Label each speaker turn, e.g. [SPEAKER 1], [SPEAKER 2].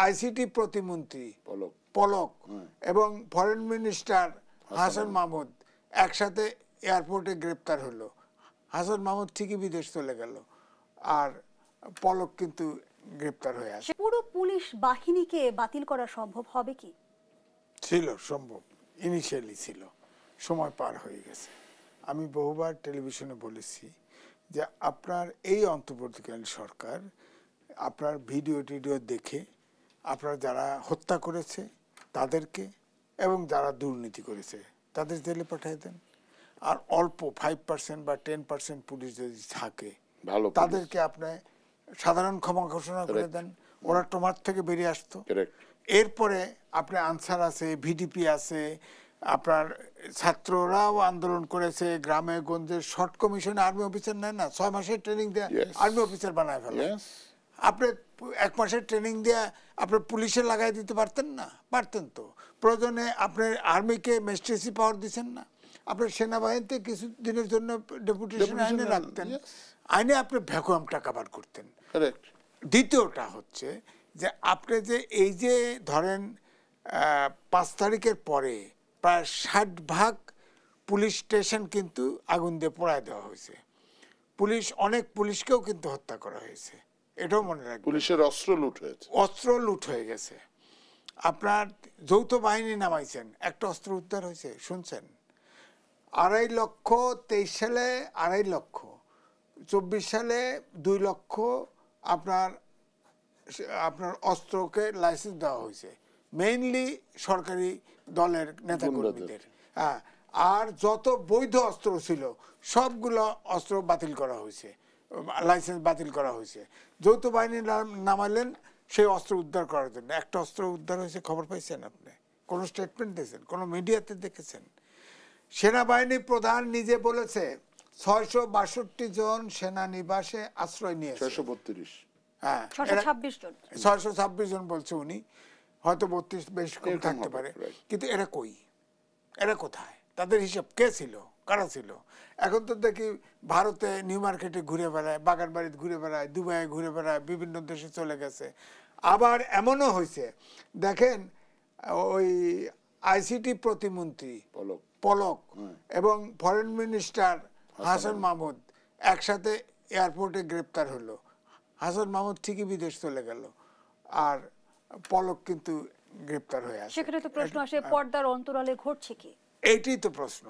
[SPEAKER 1] ICT প্রতিমন্ত্রী পলক এবং foreign minister Hasan Mahmud একসাথে এয়ারপোর্টে গ্রেপ্তার হলো। হাসান মাহমুদ ঠিকই বিদেশ চলে গেল, আর পলক কিন্তু গ্রেপ্তার হয়ে আসে।
[SPEAKER 2] পুরো পুলিশ বাহিনীকে বাতিল করা সম্ভব হবে কি?
[SPEAKER 1] ছিল সম্ভব, ইনিশিয়ালি ছিল, সময় পার হয়ে গেছে। আমি বহুবার টেলিভিশনে বলেছি যে আপনার এই অন্তর্বর্তীকালীন সরকার আপনার ভিডিও টিডিও দেখে আপনারা যারা হত্যা করেছে তাদেরকে এবং যারা দুর্নীতি করেছে তাদের জেলে পাঠিয়ে দেন। আর অল্প 5% বা 10% পুলিশ যদি থাকে তাদেরকে আপনি সাধারণ ক্ষমা ঘোষণা করে দেন, ওরা তোমার থেকে বেরিয়ে আসতো। এরপরে আপনার আনসার আছে, ভিডিপি আছে, আপনার ছাত্ররাও আন্দোলন করেছে, গ্রামে গঞ্জে শর্ট কমিশনে আর্মি অফিসার নেয় না, 6 মাসের ট্রেনিং দেয় আর্মি অফিসার বানায় ফেলে। আপনি 1 মাসের ট্রেনিং দিয়ে আপনি পুলিশে লাগাই দিতে পারতেন না? পারতেন তো। প্রয়োজনে আপনার আর্মিকে ম্যাজিস্ট্রেসি পাওয়ার দিচ্ছেন না, আপনার সেনাবাহিনীতে কিছু দিনের জন্য ডেপুটেশন আইনে রাখতেন, আইনে আপনি ভ্যাকুয়ামটা কাভার করতেন। দ্বিতীয়টা হচ্ছে যে আপনি যে এই যে ধরেন 5 তারিখের পরে প্রায় 60% পুলিশ স্টেশন কিন্তু আগুন দিয়ে পোড়ায় দেওয়া হয়েছে। অনেক পুলিশকেও কিন্তু হত্যা করা হয়েছে, এটাও মনে রাখবেন।
[SPEAKER 3] পুলিশের অস্ত্র লুট হয়েছে,
[SPEAKER 1] অস্ত্র লুট হয়ে গেছে। আপনার যৌথ বাহিনী নামাইছেন, একটা অস্ত্র উদ্ধার হয়েছে শুনছেন? 2.5 লক্ষ, 23 সালে 2.5 লক্ষ, 24 সালে 2 লক্ষ আপনার অস্ত্রকে লাইসেন্স দেওয়া হয়েছে, মেইনলি সরকারি দলের নেতাকর্মীদের। হ্যাঁ, আর যত বৈধ অস্ত্র ছিল সবগুলো অস্ত্র বাতিল করা হয়েছে, লাইসেন্স বাতিল করা হয়েছে। যৌথ বাহিনী নামালেন সেই অস্ত্র উদ্ধার করার জন্য। একটা অস্ত্র উদ্ধার হয়েছে, খবর পাইছেন আপনি? কোনো স্টেটমেন্ট দিয়েছেন? কোনো মিডিয়াতে দেখেছেন? সেনাবাহিনী প্রধান নিজে বলেছে 662 জন সেনানিবাসে আশ্রয় নিয়েছে।
[SPEAKER 3] 632,
[SPEAKER 1] হ্যাঁ 626 জন বলছে উনি, হয়তো 32 বেশি কম থাকতে পারে। কিন্তু এরা কই? এরা কোথায়? তাদের হিসাব কে ছিল, কারা ছিল? এখন তো দেখি ভারতে নিউ মার্কেটে ঘুরে বেড়ায়, বাগানবাড়িতে ঘুরে বেড়ায়, দুবাইয়ে ঘুরে বেড়ায়, বিভিন্ন দেশে চলে গেছে। আবার এমনও হয়েছে দেখেন, ওই আইসিটি প্রতিমন্ত্রী পলক এবং ফরেন মিনিস্টার হাসান মাহমুদ একসাথে এয়ারপোর্টে গ্রেপ্তার হলো। হাসান মাহমুদ ঠিকই বিদেশ চলে গেল, আর পলক কিন্তু গ্রেপ্তার হয়ে আসে।
[SPEAKER 2] সেখানে তো প্রশ্ন আসে, পর্দার অন্তরালে ঘটছে কি?
[SPEAKER 1] এইটাই তো প্রশ্ন।